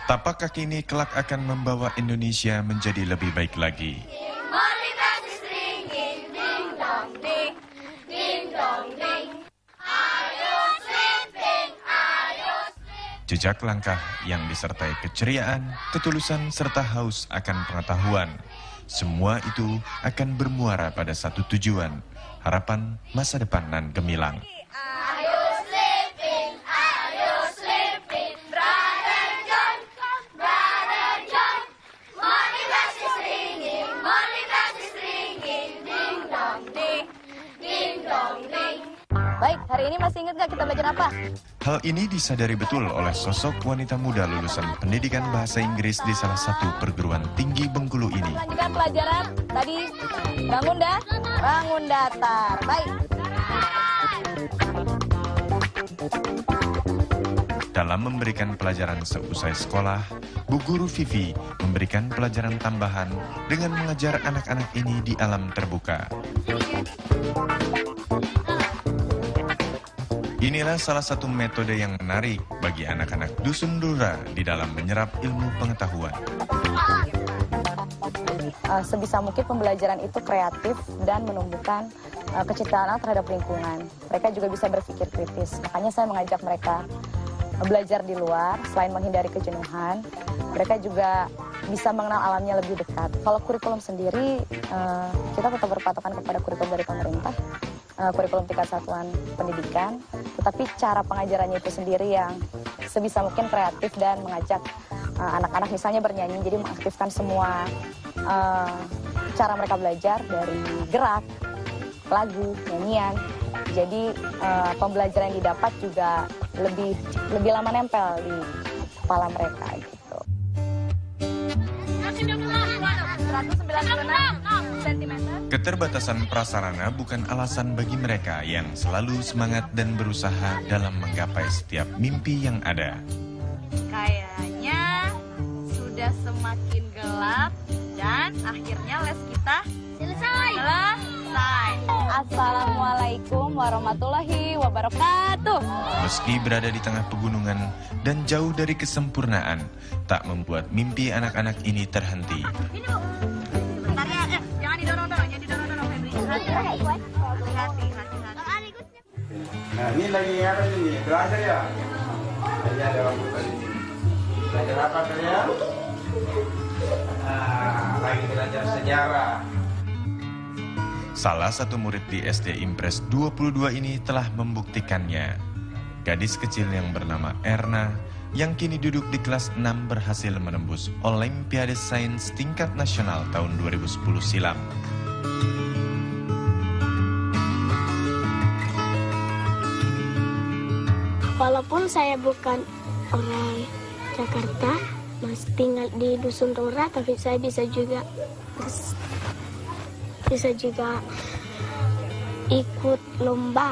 Tapak kaki ini kelak akan membawa Indonesia menjadi lebih baik lagi. Jejak langkah yang disertai keceriaan, ketulusan, serta haus akan pengetahuan. Semua itu akan bermuara pada satu tujuan, harapan masa depan nan gemilang. Baik, hari ini masih ingat nggak kita belajar apa? Hal ini disadari betul oleh sosok wanita muda lulusan pendidikan bahasa Inggris di salah satu perguruan tinggi Bengkulu ini. Lanjutkan pelajaran tadi, bangun datar. Baik. Dalam memberikan pelajaran seusai sekolah, Bu Guru Vivi memberikan pelajaran tambahan dengan mengajar anak-anak ini di alam terbuka. Inilah salah satu metode yang menarik bagi anak-anak dusun Dura di dalam menyerap ilmu pengetahuan. Sebisa mungkin pembelajaran itu kreatif dan menumbuhkan kecintaan terhadap lingkungan. Mereka juga bisa berpikir kritis. Makanya saya mengajak mereka belajar di luar, selain menghindari kejenuhan, mereka juga bisa mengenal alamnya lebih dekat. Kalau kurikulum sendiri, kita tetap berpatokan kepada kurikulum dari pemerintah, kurikulum tingkat satuan pendidikan, tetapi cara pengajarannya itu sendiri yang sebisa mungkin kreatif dan mengajak anak-anak misalnya bernyanyi, jadi mengaktifkan semua cara mereka belajar dari gerak, lagu, nyanyian. Jadi pembelajaran yang didapat juga lebih lama nempel di kepala mereka gitu. 196 cm. Keterbatasan prasarana bukan alasan bagi mereka yang selalu semangat dan berusaha dalam menggapai setiap mimpi yang ada. Kayaknya sudah semakin gelap dan akhirnya les kita selesai. Assalamualaikum warahmatullahi wabarakatuh. Meski berada di tengah pegunungan dan jauh dari kesempurnaan, tak membuat mimpi anak-anak ini terhenti. Bentar ya, jangan didorong-dorong, Febri. Hati-hati. Nah, ini lagi apa ini? Belajar ya? Ini ada waktu tadi. Belajar apa kalian? Lagi belajar sejarah. Salah satu murid di SD Impres 22 ini telah membuktikannya. Gadis kecil yang bernama Erna, yang kini duduk di kelas 6 berhasil menembus Olimpiade Sains tingkat nasional tahun 2010 silam. Walaupun saya bukan orang Jakarta, masih tinggal di Dusun Dura, tapi saya bisa juga ikut lomba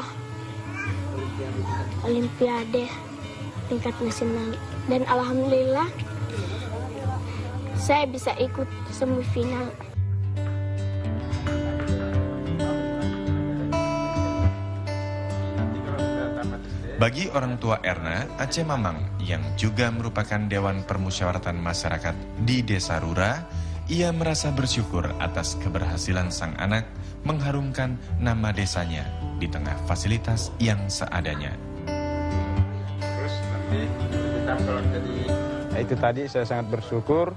Olimpiade tingkat nasional. Dan alhamdulillah saya bisa ikut semifinal. Bagi orang tua Erna, Aceh Mamang, yang juga merupakan Dewan Permusyawaratan Masyarakat di Desa Rura, ia merasa bersyukur atas keberhasilan sang anak mengharumkan nama desanya di tengah fasilitas yang seadanya. Terus nanti kita kalau jadi... Nah, itu tadi saya sangat bersyukur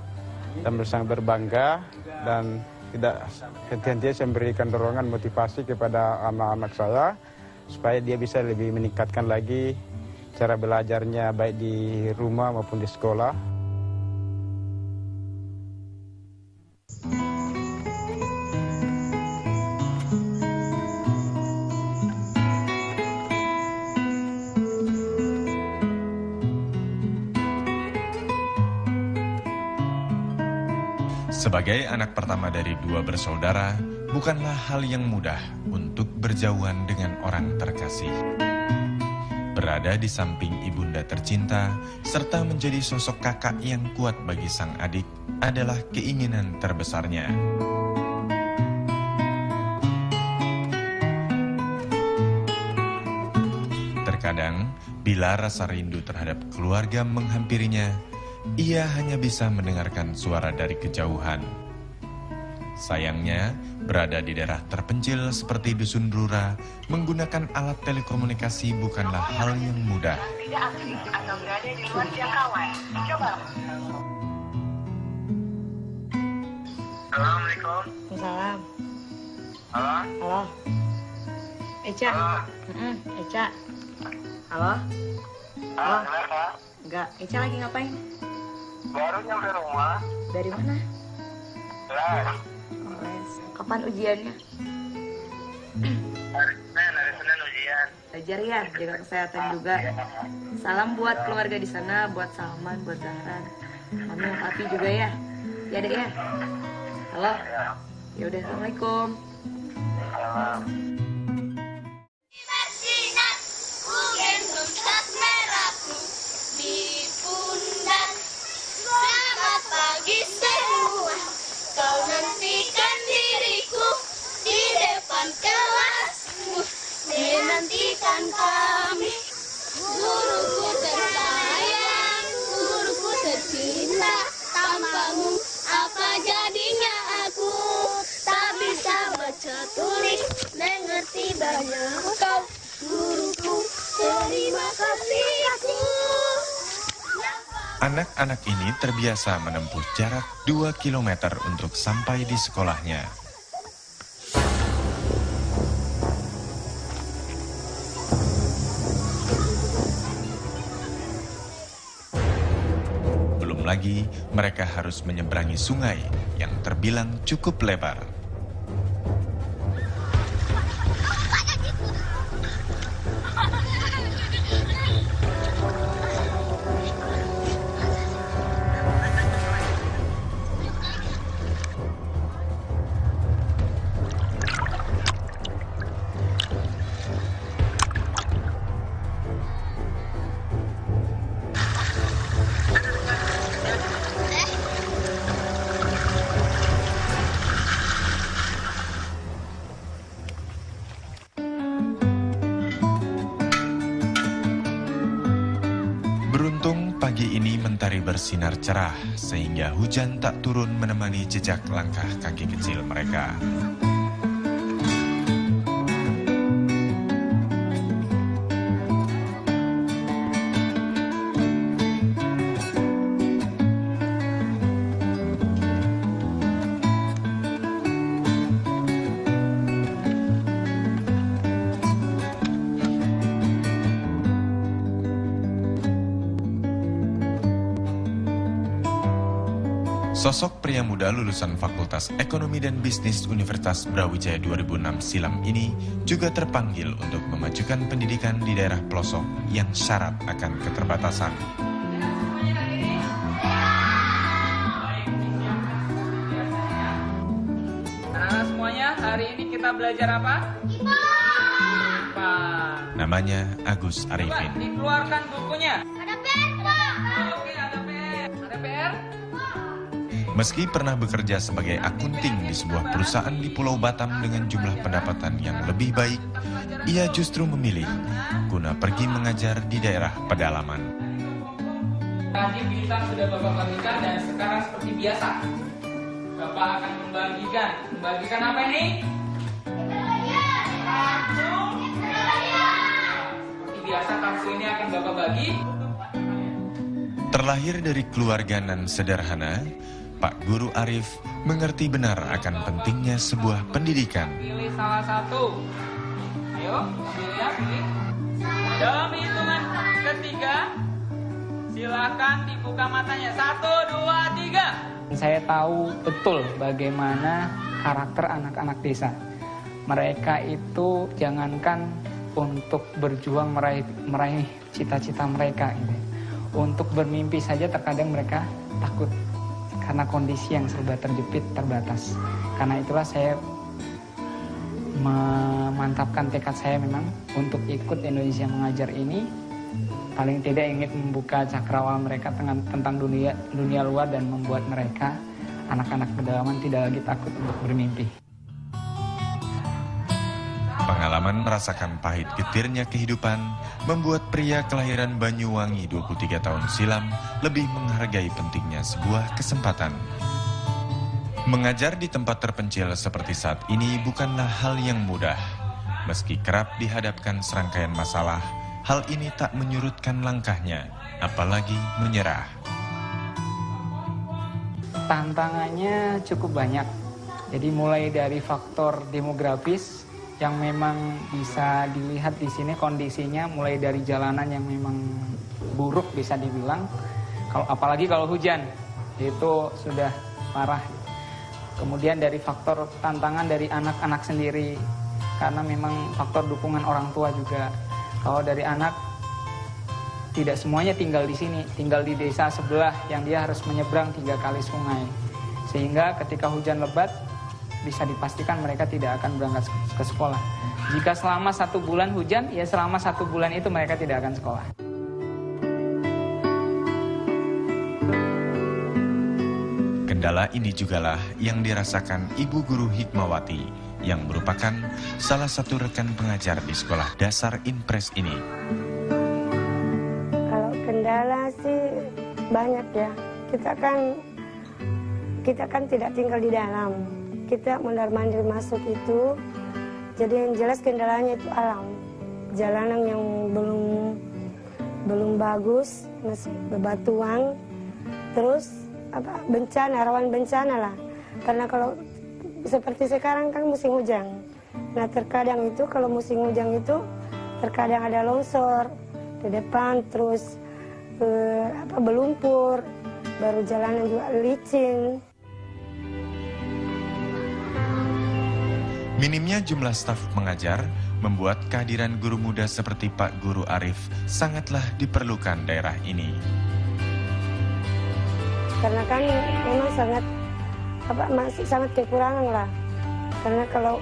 dan sangat berbangga dan tidak henti-hentinya saya memberikan dorongan motivasi kepada anak-anak saya supaya dia bisa lebih meningkatkan lagi cara belajarnya baik di rumah maupun di sekolah. Sebagai anak pertama dari dua bersaudara, bukanlah hal yang mudah untuk berjauhan dengan orang terkasih. Berada di samping ibunda tercinta, serta menjadi sosok kakak yang kuat bagi sang adik adalah keinginan terbesarnya. Terkadang, bila rasa rindu terhadap keluarga menghampirinya, ia hanya bisa mendengarkan suara dari kejauhan. Sayangnya, berada di daerah terpencil seperti Dusun Rura, menggunakan alat telekomunikasi bukanlah hal yang mudah. Tidak aktif atau berada di luar jangkauan. Coba. Assalamualaikum. Salam. Halo. Halo. Eca. Halo. Eca. Halo. Halo. Kenapa? Enggak. Eca lagi ngapain? Baru nyampe rumah. Dari mana? Les. Oh, les. Kapan ujiannya? Hari Senin ujian. Belajar ya, jaga kesehatan juga. Salam buat keluarga di sana, buat Salman, buat Zahran. Mami, Papi juga ya. Ya deh ya. Halo. Ya udah, assalamualaikum. Salam. Bersinar, ku gendong tas merahku di pundak. Selamat pagi semua, kau nantikan diriku di depan kelasmu. Menantikan kami, guruku tersayang, guruku tercinta. Tanpamu apa jadinya aku? Tak bisa baca tulis, mengerti banyak kau. Guruku, terima kasihku. Anak-anak ini terbiasa menempuh jarak 2 km untuk sampai di sekolahnya. Belum lagi, mereka harus menyeberangi sungai yang terbilang cukup lebar. Beruntung pagi ini mentari bersinar cerah sehingga hujan tak turun menemani jejak langkah kaki kecil mereka. Sosok pria muda lulusan Fakultas Ekonomi dan Bisnis Universitas Brawijaya 2006 silam ini juga terpanggil untuk memajukan pendidikan di daerah pelosok yang syarat akan keterbatasan. Anak-anak semuanya, hari ini kita belajar apa? IPA. Namanya Agus Coba Arifin. dikeluarkan bukunya. Ada PR, Pak. Oke, ada PR. Ada PR? Meski pernah bekerja sebagai akunting di sebuah perusahaan di Pulau Batam dengan jumlah pendapatan yang lebih baik, ia justru memilih guna pergi mengajar di daerah pedalaman. Tadi bintang sudah Bapak bagikan dan sekarang seperti biasa. Bapak akan membagikan. Membagikan apa ini? Kartu. Seperti biasa kartu ini akan Bapak bagi. Terlahir dari keluarga nan sederhana, Pak Guru Arif mengerti benar akan pentingnya sebuah pendidikan. Pilih salah satu. Ayo, pilih ya, pilih. Dalam hitungan ketiga, silakan dibuka matanya. 1, 2, 3. Saya tahu betul bagaimana karakter anak-anak desa. Mereka itu jangankan untuk berjuang meraih cita-cita mereka, gitu. Untuk bermimpi saja terkadang mereka takut karena kondisi yang serba terjepit, terbatas. Karena itulah saya memantapkan tekad saya memang untuk ikut Indonesia Mengajar ini. Paling tidak ingin membuka cakrawala mereka tentang dunia luar dan membuat mereka, anak-anak pedalaman, tidak lagi takut untuk bermimpi. Pengalaman Pengalaman merasakan pahit getirnya kehidupan membuat pria kelahiran Banyuwangi 23 tahun silam lebih menghargai pentingnya sebuah kesempatan. Mengajar di tempat terpencil seperti saat ini bukanlah hal yang mudah. Meski kerap dihadapkan serangkaian masalah, hal ini tak menyurutkan langkahnya, apalagi menyerah. Tantangannya cukup banyak. Jadi mulai dari faktor demografis yang memang bisa dilihat di sini kondisinya, mulai dari jalanan yang memang buruk bisa dibilang. Apalagi kalau hujan, itu sudah parah. Kemudian dari faktor tantangan dari anak-anak sendiri, karena memang faktor dukungan orang tua juga. Kalau dari anak, tidak semuanya tinggal di sini, tinggal di desa sebelah yang dia harus menyeberang 3 kali sungai. Sehingga ketika hujan lebat, bisa dipastikan mereka tidak akan berangkat ke sekolah. Jika selama 1 bulan hujan, ya selama 1 bulan itu mereka tidak akan sekolah. Kendala ini jugalah yang dirasakan Ibu Guru Hikmawati, yang merupakan salah satu rekan pengajar di sekolah dasar Impres ini. Kalau kendala sih banyak ya. Kita kan tidak tinggal di dalam. Kita mondar-mandir masuk itu, jadi yang jelas kendalanya itu alam. Jalanan yang belum bagus, masih bebatuan, terus bencana, rawan bencana lah. Karena kalau seperti sekarang kan musim hujan. Nah terkadang itu kalau musim hujan itu terkadang ada longsor di depan, terus berlumpur, baru jalanan juga licin. Minimnya jumlah staf pengajar membuat kehadiran guru muda seperti Pak Guru Arif sangatlah diperlukan daerah ini. Karena kan memang masih sangat kekurangan lah. Karena kalau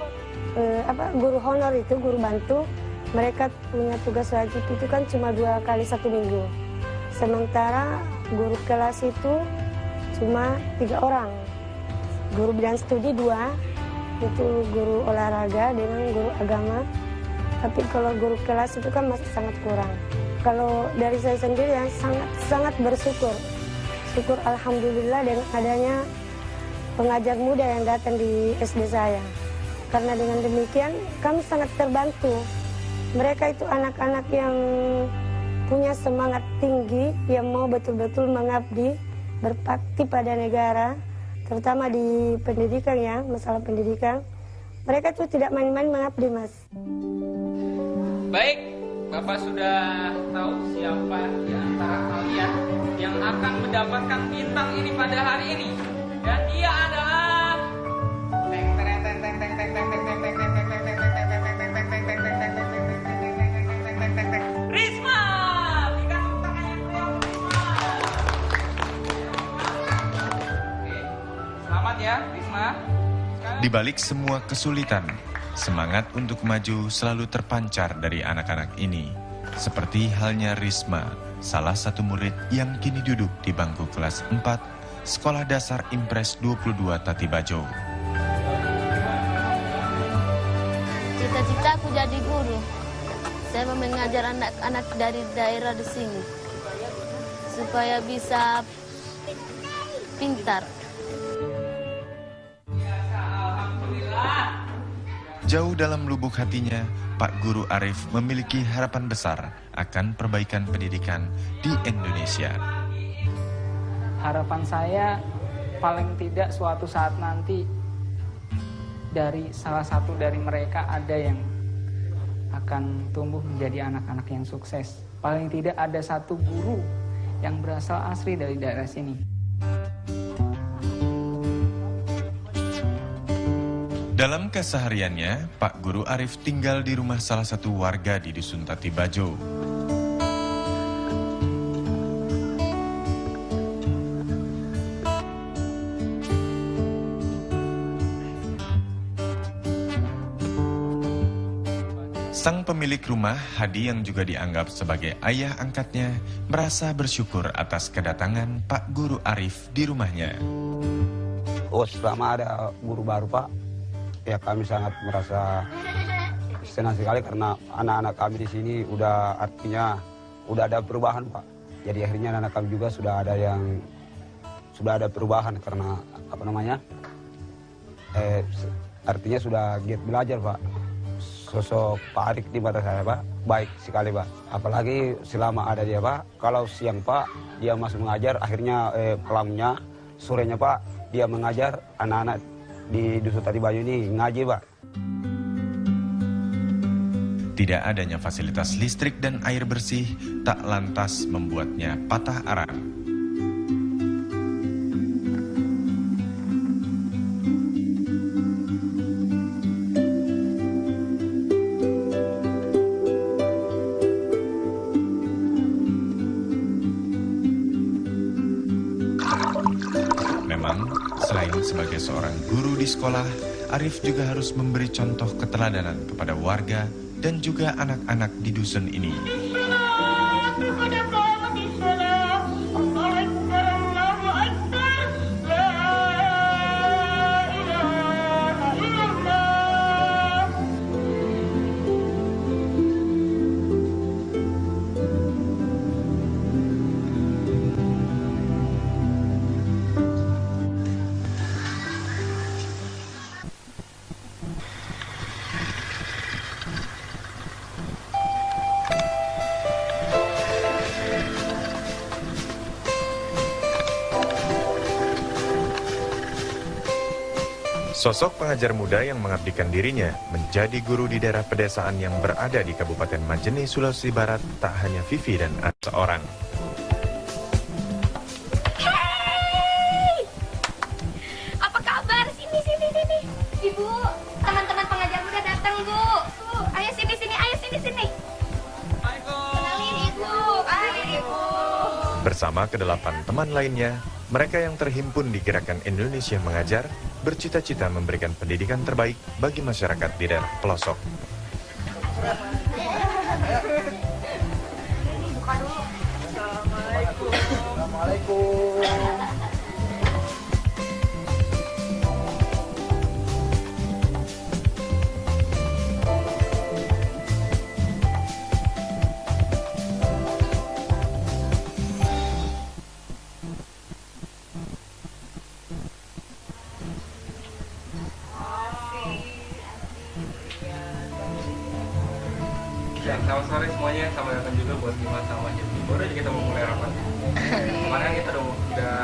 guru honor itu, guru bantu, mereka punya tugas wajib itu kan cuma 2 kali 1 minggu. Sementara guru kelas itu cuma 3 orang. Guru bidang studi 2. Itu guru olahraga dengan guru agama. Tapi kalau guru kelas itu kan masih sangat kurang. Kalau dari saya sendiri ya sangat bersyukur. Syukur alhamdulillah dengan adanya pengajar muda yang datang di SD saya. Karena dengan demikian kami sangat terbantu. Mereka itu anak-anak yang punya semangat tinggi, yang mau betul-betul mengabdi, berbakti pada negara. Terutama di pendidikan ya, masalah pendidikan. Mereka tuh tidak main-main mengabdi, Mas. Baik, Bapak sudah tahu siapa di antara kalian yang akan mendapatkan bintang ini pada hari ini. Dan dia adalah Risma. Selamat ya, Risma. Di balik semua kesulitan, semangat untuk maju selalu terpancar dari anak-anak ini. Seperti halnya Risma, salah satu murid yang kini duduk di bangku kelas 4, Sekolah Dasar Impres 22 Tatibajo. Cita-cita aku jadi guru. Saya mau mengajar anak-anak dari daerah di sini supaya bisa pintar. Jauh dalam lubuk hatinya, Pak Guru Arif memiliki harapan besar akan perbaikan pendidikan di Indonesia. Harapan saya paling tidak suatu saat nanti dari salah satu dari mereka ada yang akan tumbuh menjadi anak-anak yang sukses. Paling tidak ada satu guru yang berasal asli dari daerah sini. Dalam kesehariannya, Pak Guru Arif tinggal di rumah salah satu warga di Dusun Tatibajo. Sang pemilik rumah, Hadi yang juga dianggap sebagai ayah angkatnya, merasa bersyukur atas kedatangan Pak Guru Arif di rumahnya. Oh, selama ada guru baru, Pak, ya kami sangat merasa senang sekali karena anak-anak kami di sini udah artinya udah ada perubahan, Pak. Jadi akhirnya anak kami juga sudah ada perubahan karena apa namanya? Artinya sudah giat belajar, Pak. Sosok Pak Arik di mata saya, Pak, baik sekali, Pak. Apalagi selama ada dia, Pak. Kalau siang, Pak, dia masuk mengajar, akhirnya pulangnya sorenya, Pak, dia mengajar anak-anak di Dusun Tadi Bayu ini ngaji, Pak. Tidak adanya fasilitas listrik dan air bersih tak lantas membuatnya patah arang. Memang, selain sebagai seorang guru di sekolah, Arif juga harus memberi contoh keteladanan kepada warga dan juga anak-anak di dusun ini. Sosok pengajar muda yang mengabdikan dirinya menjadi guru di daerah pedesaan yang berada di Kabupaten Majene, Sulawesi Barat tak hanya Vivi dan seorang. Hey! Apa kabar? Sini. Ibu, teman-teman pengajar muda datang, Bu. Ayo sini. Kenalin Ibu. Ibu. Bersama kedelapan teman lainnya, mereka yang terhimpun di Gerakan Indonesia Mengajar bercita-cita memberikan pendidikan terbaik bagi masyarakat di daerah pelosok. Assalamualaikum. Selamat sore semuanya, selamat datang juga buat Bima sama Jepri. Baru aja kita mau mulai rapat. Kemarin kita udah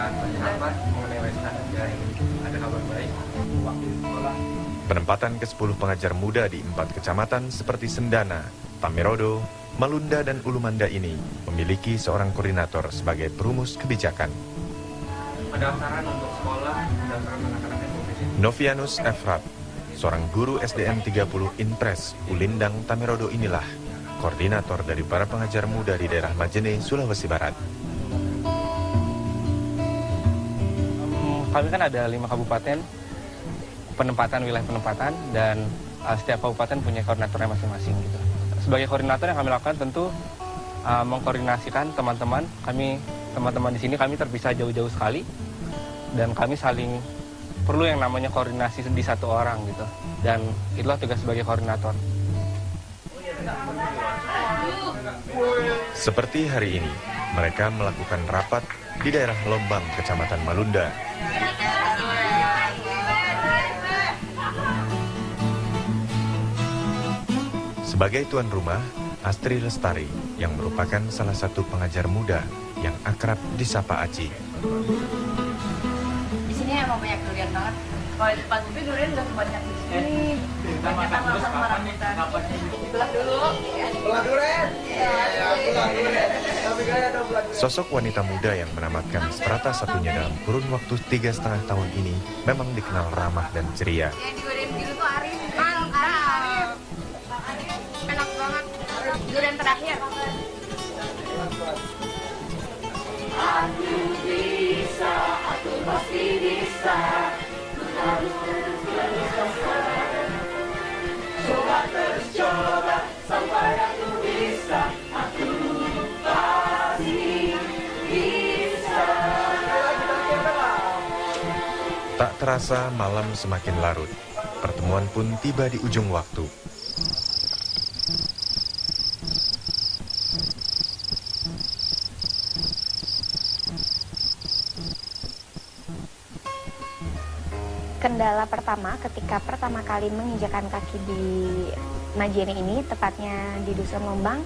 rapat mengenai Westan dan ada kabar baik. Penempatan ke-10 pengajar muda di 4 kecamatan seperti Sendana, Tamerodo, Malunda, dan Ulumanda ini memiliki seorang koordinator sebagai perumus kebijakan. Pendaftaran untuk sekolah, pendaftaran anak-anak yang Novianus Efrat, seorang guru SDN 30 Inpres, Ulindang, Tamerodo inilah koordinator dari para pengajar muda di daerah Majene, Sulawesi Barat. Kami kan ada 5 kabupaten, wilayah penempatan, dan setiap kabupaten punya koordinatornya masing-masing gitu. Sebagai koordinator yang kami lakukan tentu mengkoordinasikan teman-teman di sini kami terpisah jauh-jauh sekali, dan kami saling perlu yang namanya koordinasi di satu orang gitu, dan itulah tugas sebagai koordinator. Seperti hari ini, mereka melakukan rapat di daerah Lombang, Kecamatan Malunda. Sebagai tuan rumah, Astri Lestari yang merupakan salah satu pengajar muda yang akrab disapa Aci. Di sini emang banyak durian banget. Kalau di depan TV durian udah sebanyak di sini. Banyak sama rambutan. Belah dulu. Belah durian. Sosok wanita muda yang menamatkan strata satunya dalam kurun waktu 3,5 tahun ini memang dikenal ramah dan ceria. Durian biru tuh Arif. Arif. Enak banget. Durian terakhir. Aku bisa, aku pasti bisa. Harus terus coba terus coba sampai aku bisa. Aku pasti bisa. Tak terasa malam semakin larut. Pertemuan pun tiba di ujung waktu. pertama ketika pertama kali menginjakan kaki di Majene ini, tepatnya di Dusun Lombang,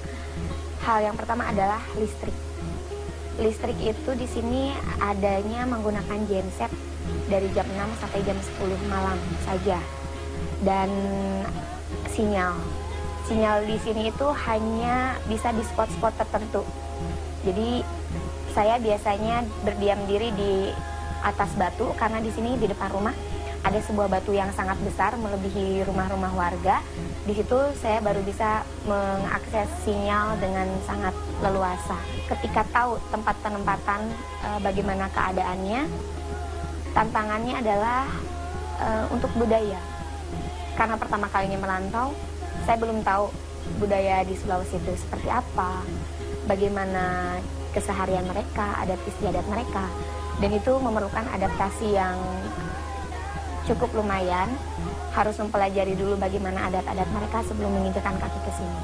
hal yang pertama adalah listrik. Listrik itu di sini adanya menggunakan genset dari jam 6 sampai jam 10 malam saja. Dan sinyal di sini itu hanya bisa di spot-spot tertentu. Jadi saya biasanya berdiam diri di atas batu karena di sini di depan rumah ada sebuah batu yang sangat besar melebihi rumah-rumah warga. Di situ saya baru bisa mengakses sinyal dengan sangat leluasa. Ketika tahu tempat penempatan bagaimana keadaannya, tantangannya adalah untuk budaya. Karena pertama kalinya merantau, saya belum tahu budaya di Sulawesi itu seperti apa, bagaimana keseharian mereka, adat istiadat mereka. Dan itu memerlukan adaptasi yang cukup lumayan, harus mempelajari dulu bagaimana adat-adat mereka sebelum menginjakan kaki ke sini.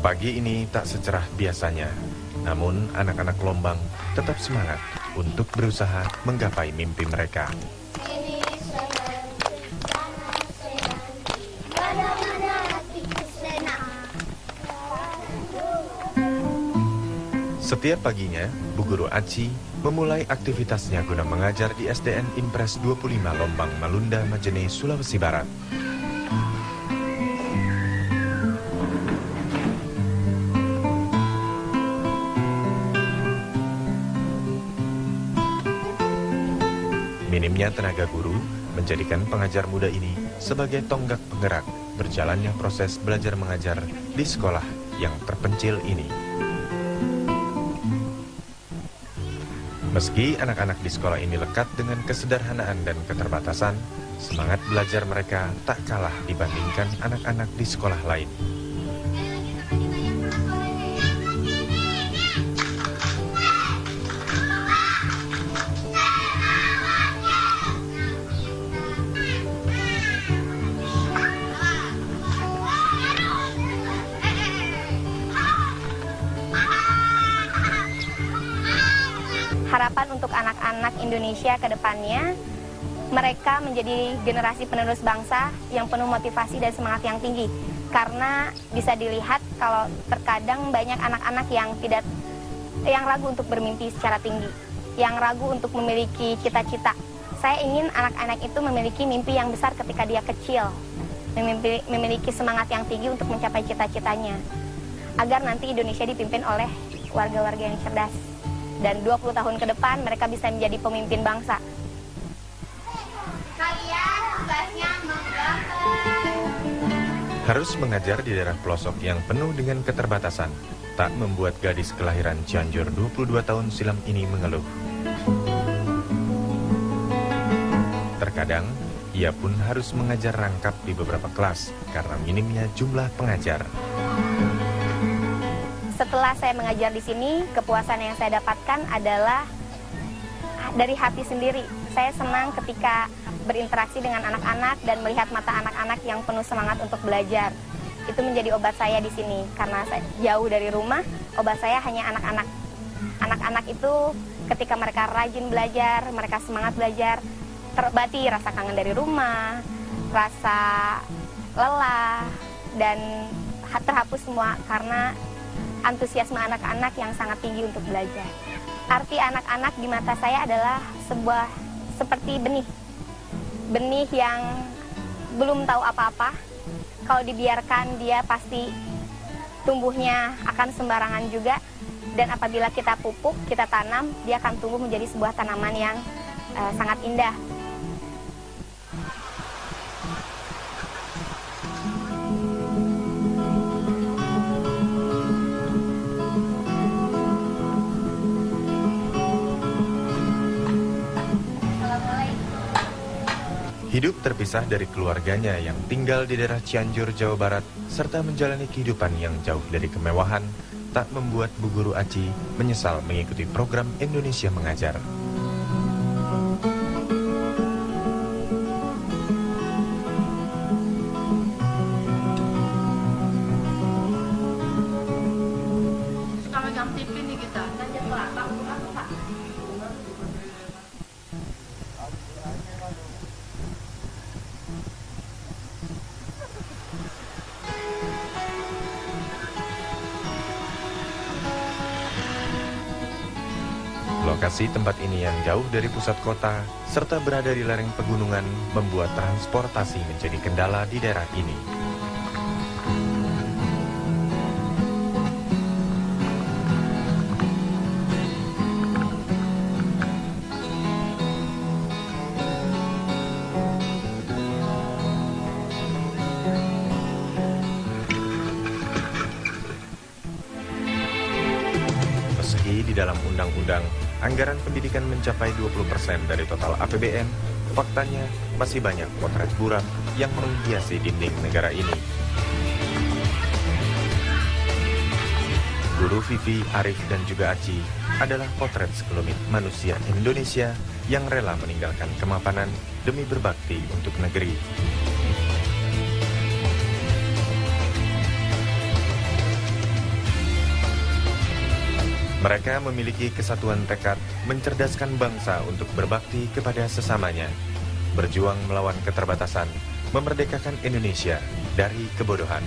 Pagi ini tak secerah biasanya, namun anak-anak Lombang tetap semangat untuk berusaha menggapai mimpi mereka. Setiap paginya, Bu Guru Aci memulai aktivitasnya guna mengajar di SDN Impres 25 Lombang, Malunda, Majene, Sulawesi Barat. Minimnya tenaga guru menjadikan pengajar muda ini sebagai tonggak penggerak berjalannya proses belajar mengajar di sekolah yang terpencil ini. Meski anak-anak di sekolah ini lekat dengan kesederhanaan dan keterbatasan, semangat belajar mereka tak kalah dibandingkan anak-anak di sekolah lain. Harapan untuk anak-anak Indonesia ke depannya, mereka menjadi generasi penerus bangsa yang penuh motivasi dan semangat yang tinggi. Karena bisa dilihat kalau terkadang banyak anak-anak yang ragu untuk bermimpi secara tinggi, yang ragu untuk memiliki cita-cita. Saya ingin anak-anak itu memiliki mimpi yang besar ketika dia kecil, memiliki semangat yang tinggi untuk mencapai cita-citanya, agar nanti Indonesia dipimpin oleh warga-warga yang cerdas. Dan 20 tahun ke depan mereka bisa menjadi pemimpin bangsa. Kalian tugasnya menggambar. Harus mengajar di daerah pelosok yang penuh dengan keterbatasan tak membuat gadis kelahiran Cianjur 22 tahun silam ini mengeluh. Terkadang, ia pun harus mengajar rangkap di beberapa kelas karena minimnya jumlah pengajar. Setelah saya mengajar di sini, kepuasan yang saya dapatkan adalah dari hati sendiri. Saya senang ketika berinteraksi dengan anak-anak dan melihat mata anak-anak yang penuh semangat untuk belajar. Itu menjadi obat saya di sini, karena saya jauh dari rumah, obat saya hanya anak-anak. Anak-anak itu ketika mereka rajin belajar, mereka semangat belajar, terobati rasa kangen dari rumah, rasa lelah, dan terhapus semua karena antusiasme anak-anak yang sangat tinggi untuk belajar. Arti anak-anak di mata saya adalah seperti benih. Benih yang belum tahu apa-apa. Kalau dibiarkan dia pasti tumbuhnya akan sembarangan juga. Dan apabila kita pupuk, kita tanam, dia akan tumbuh menjadi sebuah tanaman yang sangat indah. Hidup terpisah dari keluarganya yang tinggal di daerah Cianjur, Jawa Barat, serta menjalani kehidupan yang jauh dari kemewahan, tak membuat Bu Guru Aci menyesal mengikuti program Indonesia Mengajar. Lokasi tempat ini yang jauh dari pusat kota, serta berada di lereng pegunungan, membuat transportasi menjadi kendala di daerah ini. Meski di dalam undang-undang, anggaran pendidikan mencapai 20% dari total APBN, faktanya masih banyak potret buram yang menghiasi dinding negara ini. Guru Vivi, Arif, dan juga Aci adalah potret sekelumit manusia Indonesia yang rela meninggalkan kemapanan demi berbakti untuk negeri. Mereka memiliki kesatuan tekad mencerdaskan bangsa untuk berbakti kepada sesamanya, berjuang melawan keterbatasan, memerdekakan Indonesia dari kebodohan.